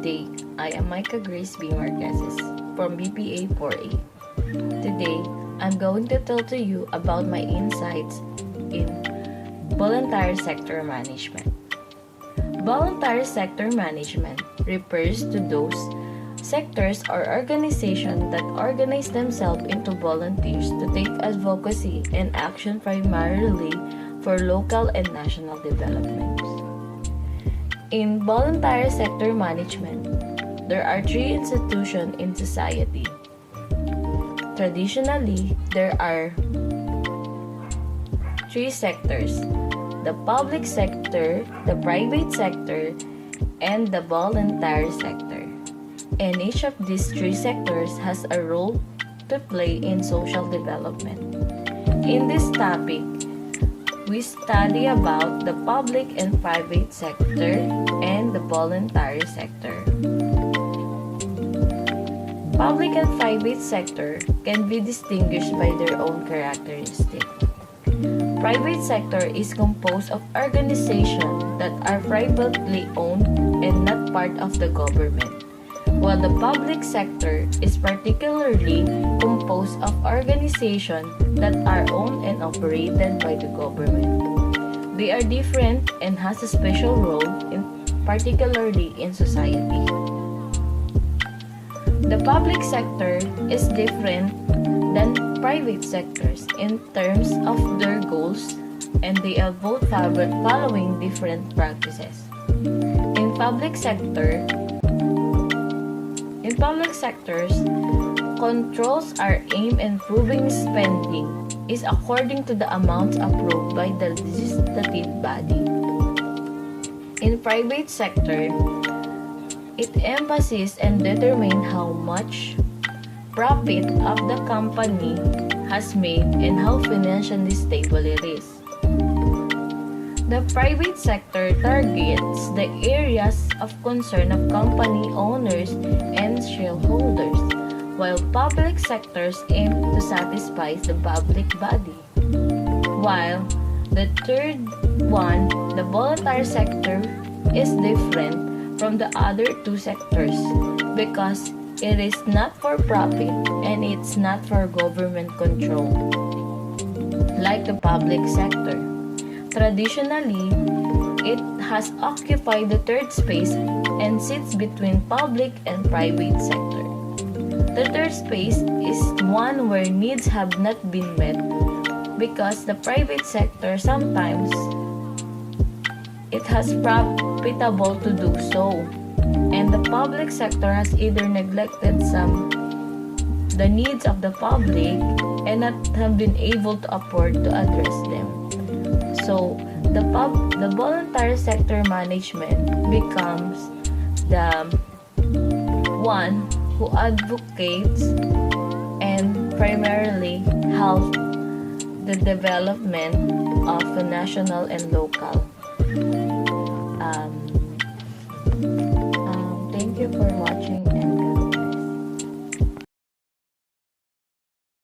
Good day, I am Micah Grace B. Marqueses from BPA 4A. Today, I'm going to tell to you about my insights in voluntary sector management. Voluntary sector management refers to those sectors or organizations that organize themselves into volunteers to take advocacy and action primarily for local and national development. In voluntary sector management, there are three institutions in society. Traditionally, there are three sectors: the public sector, the private sector, and the voluntary sector. And each of these three sectors has a role to play in social development. In this topic, we study about the public and private sector and the voluntary sector. Public and private sector can be distinguished by their own characteristics. Private sector is composed of organizations that are privately owned and not part of the government, while the public sector is particularly composed of organizations that are owned and operated by the government. They are different and has a special role, particularly in society. The public sector is different than private sectors in terms of their goals, and they are both following different practices. In public sectors, controls are aimed at improving spending is according to the amounts approved by the legislative body. In private sector, it emphasizes and determines how much profit of the company has made and how financially stable it is. The private sector targets the areas of concern of company owners and shareholders, while public sectors aim to satisfy the public body. While the third one, the voluntary sector, is different from the other two sectors because it is not for profit and it's not for government control, like the public sector. Traditionally, it has occupied the third space and sits between public and private sector. The third space is one where needs have not been met because the private sector sometimes it has profitable to do so, and the public sector has either neglected the needs of the public and not have been able to afford to address them. So the voluntary sector management becomes the one who advocates and primarily helps the development of the national and local. Thank you for watching.